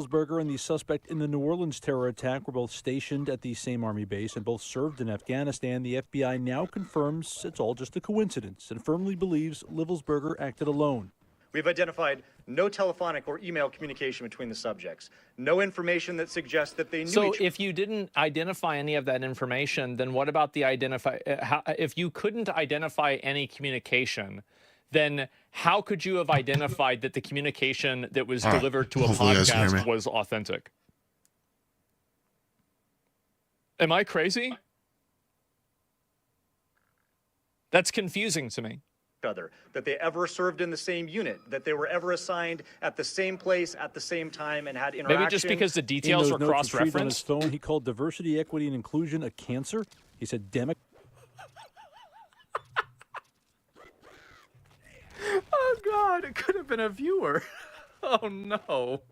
Berger and the suspect in the New Orleans terror attack were both stationed at the same Army base and both served in Afghanistan. The FBI now confirms it's all just a coincidence and firmly believes Livelsberger acted alone. We've identified no telephonic or email communication between the subjects. No information that suggests that they knew So each other. if you didn't identify any of that information, then what about the if you couldn't identify any communication, then how could you have identified that the communication that was delivered to a podcast was authentic? Am I crazy? That's confusing to me. Other, that they ever served in the same unit, that they were ever assigned at the same place at the same time and had interaction. Maybe just because the details were cross-referenced. On his phone, he called diversity, equity, and inclusion a cancer. He said Oh, God, it could have been a viewer. Oh, no.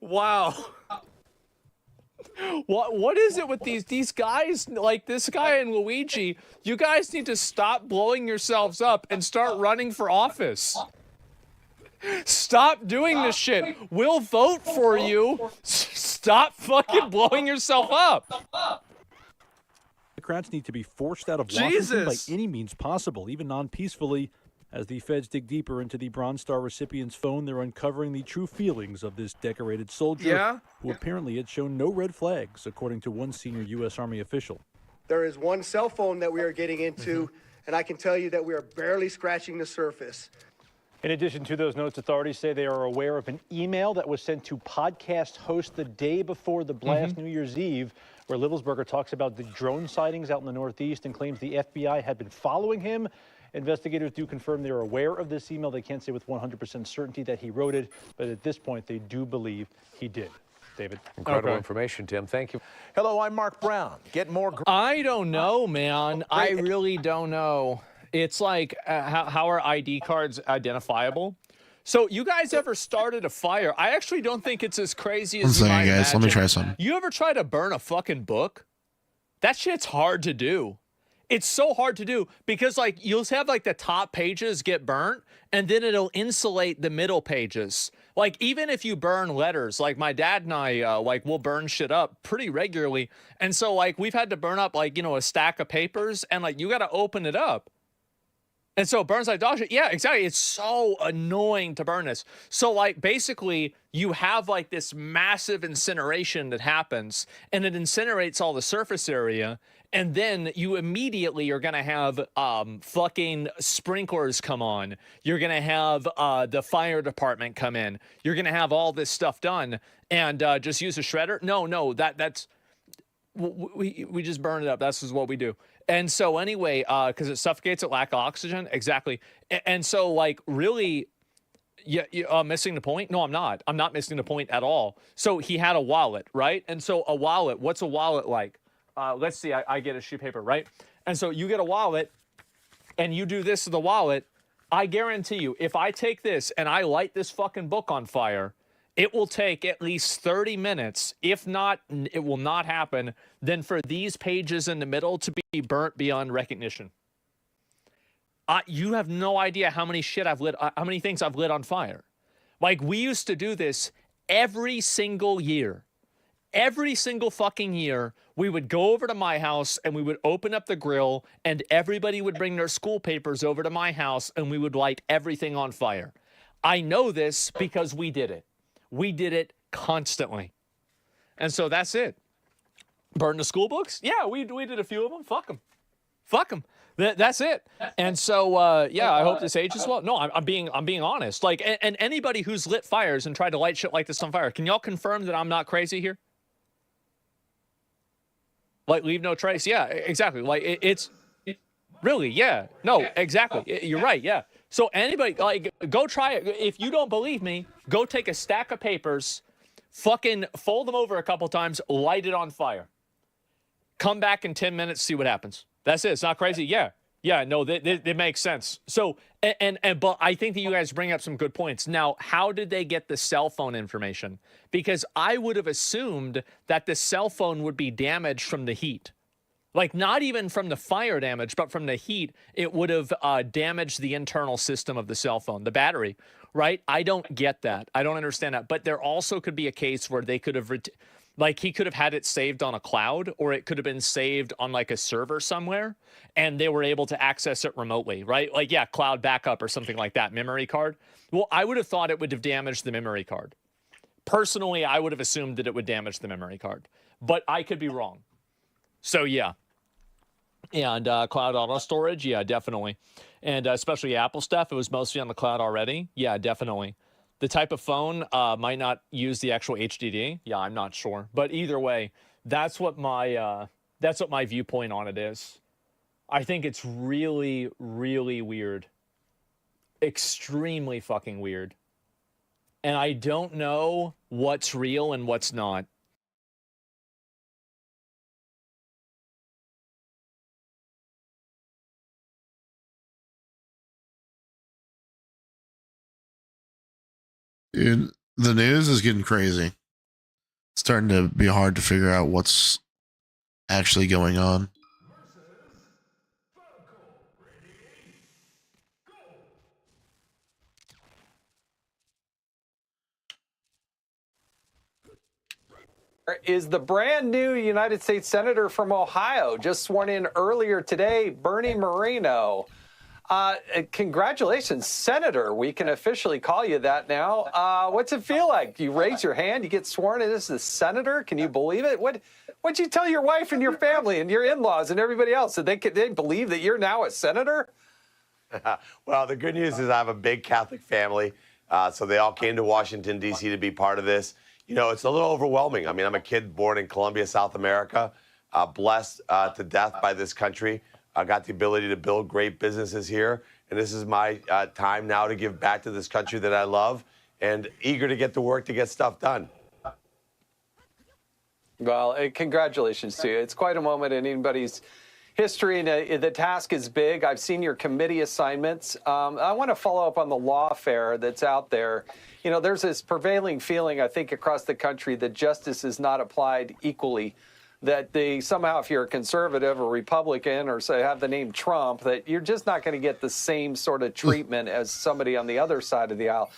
Wow. What is it with these guys, like this guy and Luigi? You guys need to stop blowing yourselves up and start running for office. Stop doing this shit. We'll vote for you. Stop fucking blowing yourself up. Democrats need to be forced out of Washington by any means possible, even non-peacefully. As the feds dig deeper into the Bronze Star recipient's phone, they're uncovering the true feelings of this decorated soldier who apparently had shown no red flags, according to one senior U.S. Army official. There is one cell phone that we are getting into, and I can tell you that we are barely scratching the surface. In addition to those notes, authorities say they are aware of an email that was sent to podcast hosts the day before the blast, New Year's Eve, where Livelsberger talks about the drone sightings out in the Northeast and claims the FBI had been following him. Investigators do confirm they're aware of this email. They can't say with 100% certainty that he wrote it, but at this point, they do believe he did. David. Incredible information, Tim. Thank you. Hello, I'm Mark Brown. Get more. I don't know, man. I really don't know. It's like, how are ID cards identifiable? So you guys ever started a fire? I actually don't think it's as crazy as you might imagine. Let me try something. You ever try to burn a fucking book? That shit's hard to do. It's so hard to do because, like, you'll have, like, the top pages get burnt, and then it'll insulate the middle pages. Like, even if you burn letters, like, my dad and I, like, we'll burn shit up pretty regularly. And so, like, we've had to burn up, like, you know, a stack of papers, and, like, you got to open it up. And so it burns like dog shit. Yeah, exactly. It's so annoying to burn this. So, like, basically, you have, like, this massive incineration that happens, and it incinerates all the surface area, and then you immediately are going to have fucking sprinklers come on. You're going to have the fire department come in. You're going to have all this stuff done, and just use a shredder? No, that's... We just burn it up. That's just what we do. And so anyway, because it suffocates, it lack of oxygen. Exactly. And so, like, really, missing the point? No, I'm not. I'm not missing the point at all. So he had a wallet, right? And so a wallet, what's a wallet like? Let's see, I get a sheet of paper, right? And so you get a wallet, and you do this to the wallet. I guarantee you, if I take this and I light this fucking book on fire, it will take at least 30 minutes. If not, it will not happen. Then for these pages in the middle to be burnt beyond recognition. You have no idea how many how many things I've lit on fire. Like, we used to do this every single year. Every single fucking year, we would go over to my house and we would open up the grill and everybody would bring their school papers over to my house and we would light everything on fire. I know this because we did it. We did it constantly. And so that's it. Burn the school books? Yeah, we did a few of them. Fuck them. Fuck them. That's it. And so, yeah, I hope this ages well. No, I'm being honest. Like, and anybody who's lit fires and tried to light shit like this on fire, can y'all confirm that I'm not crazy here? Like, leave no trace. Yeah, exactly. Like, it's really, yeah. No, exactly. You're right, yeah. So anybody, like, go try it. If you don't believe me, go take a stack of papers, fucking fold them over a couple times, light it on fire. Come back in 10 minutes, see what happens. That's it. It's not crazy. Yeah. Yeah, no, that makes sense. So, but I think that you guys bring up some good points. Now, how did they get the cell phone information? Because I would have assumed that the cell phone would be damaged from the heat. Like, not even from the fire damage, but from the heat, it would have damaged the internal system of the cell phone, the battery, right? I don't get that. I don't understand that. But there also could be a case where they could have, like, he could have had it saved on a cloud, or it could have been saved on, like, a server somewhere, and they were able to access it remotely, right? Like, yeah, cloud backup or something like that, memory card. Well, I would have thought it would have damaged the memory card. Personally, I would have assumed that it would damage the memory card, but I could be wrong. So, yeah. And cloud auto storage, yeah, definitely. And especially Apple stuff, it was mostly on the cloud already. Yeah, definitely. The type of phone might not use the actual HDD. Yeah, I'm not sure. But either way, that's what my viewpoint on it is. I think it's really, really weird. Extremely fucking weird. And I don't know what's real and what's not. Dude, the news is getting crazy. It's starting to be hard to figure out what's actually going on. Is the brand new United States Senator from Ohio, just sworn in earlier today, Bernie Moreno. Congratulations, Senator. We can officially call you that now. What's it feel like? You raise your hand, you get sworn in as the senator. Can you believe it? What'd you tell your wife and your family and your in-laws and everybody else? Did they believe that you're now a senator? Well, the good news is I have a big Catholic family, so they all came to Washington, D.C. to be part of this. You know, it's a little overwhelming. I mean, I'm a kid born in Colombia, South America, blessed to death by this country. I got the ability to build great businesses here, and this is my time now to give back to this country that I love, and eager to get to work to get stuff done. Well, congratulations to you. It's quite a moment in anybody's history, and the task is big. I've seen your committee assignments. I want to follow up on the lawfare that's out there. You know, there's this prevailing feeling, I think, across the country that justice is not applied equally, that they somehow, if you're a conservative or Republican or say have the name Trump, that you're just not going to get the same sort of treatment as somebody on the other side of the aisle.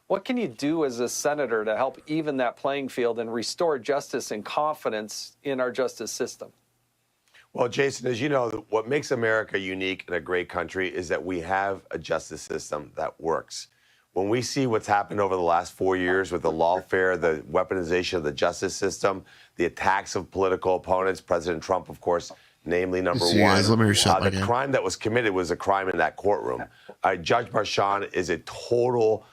What can you do as a senator to help even that playing field and restore justice and confidence in our justice system? Well, Jason, as you know, what makes America unique and a great country is that we have a justice system that works. When we see what's happened over the last 4 years with the lawfare, the weaponization of the justice system, the attacks of political opponents, President Trump, of course, namely number one. Guys, let me reset my the crime that was committed was a crime in that courtroom. Judge Marchand is a total,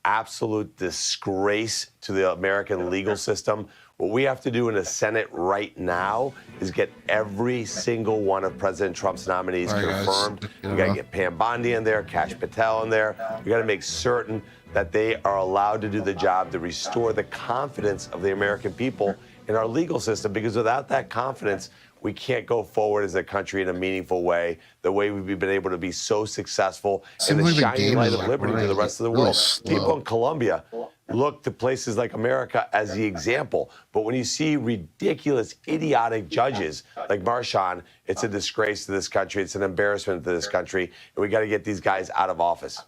absolute disgrace to the American legal system. What we have to do in the Senate right now is get every single one of President Trump's nominees confirmed. We got to get Pam Bondi in there, Kash Patel in there. We got to make certain that they are allowed to do the job to restore the confidence of the American people in our legal system, because without that confidence, we can't go forward as a country in a meaningful way, the way we've been able to be so successful in the shining light of liberty to the rest of the world. People in Colombia look to places like America as the example. But when you see ridiculous, idiotic judges like Marchand, it's a disgrace to this country. It's an embarrassment to this country. And we got to get these guys out of office.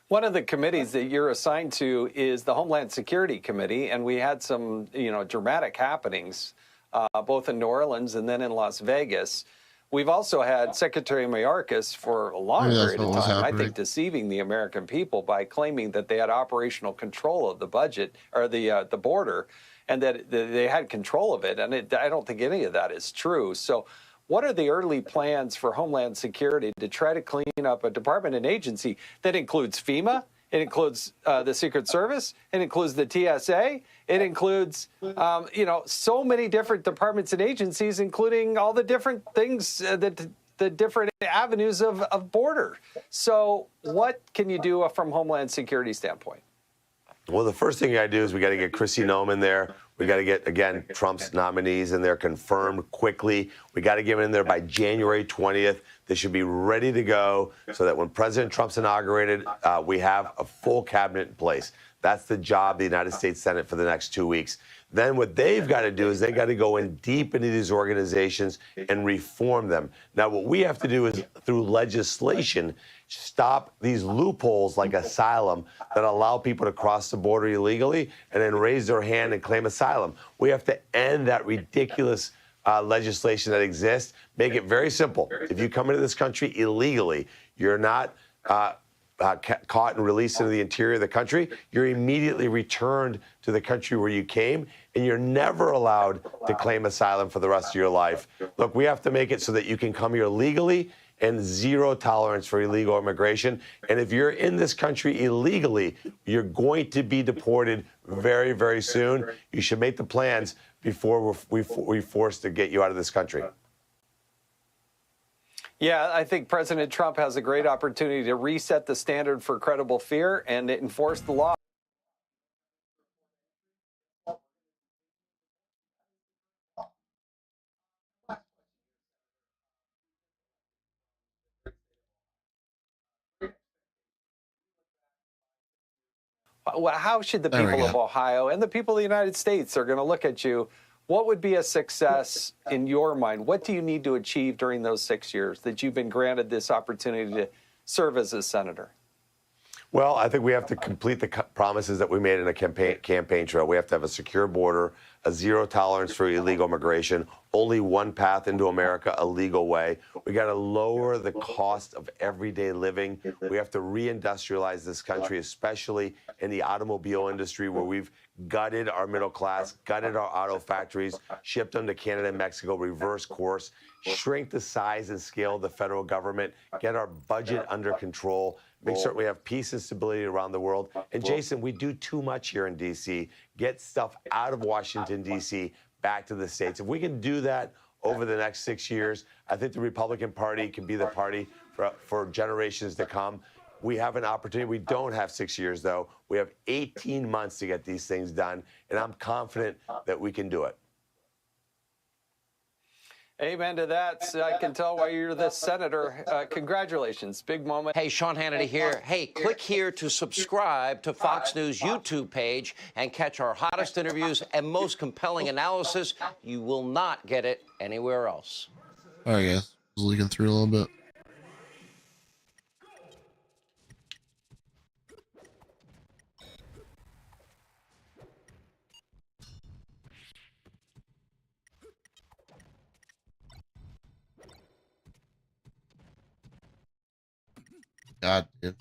One of the committees that you're assigned to is the Homeland Security Committee, and we had some, dramatic happenings, both in New Orleans and then in Las Vegas. We've also had Secretary Mayorkas for a long period of time, I think, deceiving the American people by claiming that they had operational control of the budget or the border, and that they had control of it. And I don't think any of that is true. So what are the early plans for Homeland Security to try to clean up a department and agency that includes FEMA, it includes the Secret Service, it includes the TSA, it includes, so many different departments and agencies, including all the different things, the different avenues of border. So what can you do from Homeland Security standpoint? Well, the first thing you got to do is we got to get Kristi Noem in there. We got to get, again, Trump's nominees in there confirmed quickly. We got to get them in there by January 20th. They should be ready to go so that when President Trump's inaugurated, we have a full cabinet in place. That's the job of the United States Senate for the next 2 weeks. Then what they've got to do is they got to go in deep into these organizations and reform them. Now, what we have to do is, through legislation, stop these loopholes like asylum that allow people to cross the border illegally and then raise their hand and claim asylum. We have to end that ridiculous legislation that exists. Make it very simple. If you come into this country illegally, you're not caught and released into the interior of the country. You're immediately returned to the country where you came, and you're never allowed to claim asylum for the rest of your life. Look, we have to make it so that you can come here legally and zero tolerance for illegal immigration. And if you're in this country illegally, you're going to be deported very, very soon. You should make the plans before we're forced to get you out of this country. Yeah, I think President Trump has a great opportunity to reset the standard for credible fear and enforce the law. How should the people of Ohio and the people of the United States are going to look at you? What would be a success in your mind? What do you need to achieve during those 6 years that you've been granted this opportunity to serve as a senator? Well, I think we have to complete the promises that we made in a campaign trail. We have to have a secure border, a zero tolerance for illegal immigration, only one path into America, a legal way. We got to lower the cost of everyday living. We have to reindustrialize this country, especially in the automobile industry, where we've gutted our middle class, gutted our auto factories, shipped them to Canada and Mexico, reverse course, shrink the size and scale of the federal government, get our budget under control, make certain we have peace and stability around the world. And Jason, we do too much here in D.C. Get stuff out of Washington, D.C., back to the states. If we can do that over the next 6 years, I think the Republican Party can be the party for generations to come. We have an opportunity. We don't have 6 years, though. We have 18 months to get these things done, and I'm confident that we can do it. Amen to that. I can tell why you're the senator. Congratulations. Big moment. Hey, Sean Hannity here. Hey, click here to subscribe to Fox News YouTube page and catch our hottest interviews and most compelling analysis. You will not get it anywhere else. All right, guys. I was leaking through a little bit. God, dude.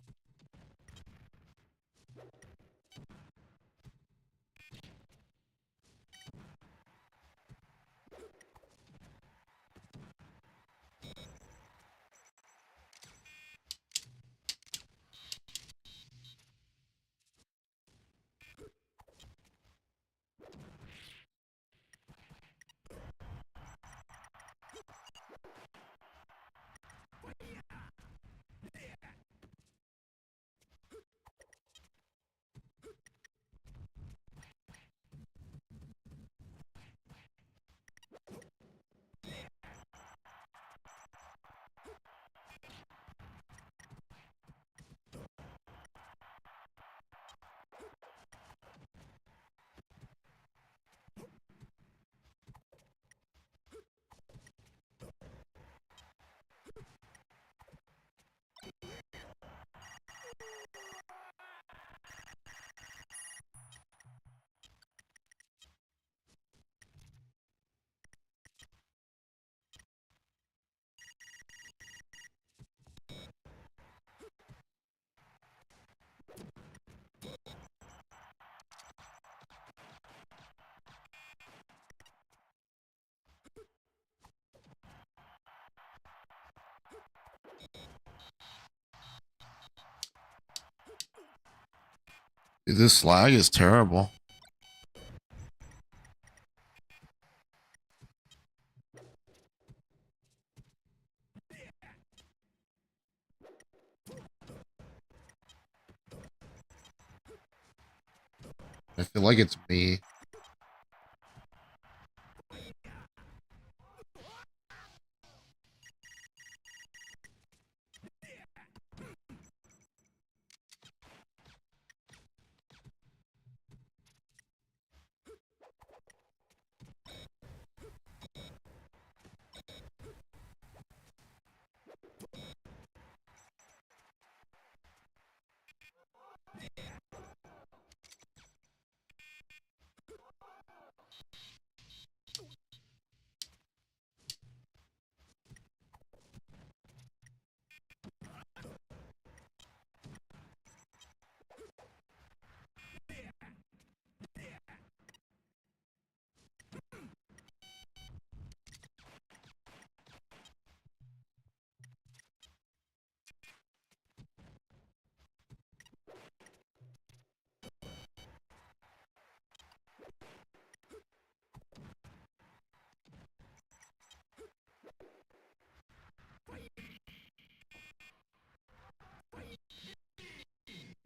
Dude, this lag is terrible. I feel like it's me.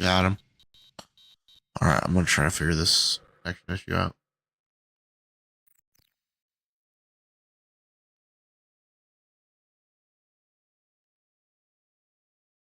Got him. All right, I'm gonna try to figure this connection issue out.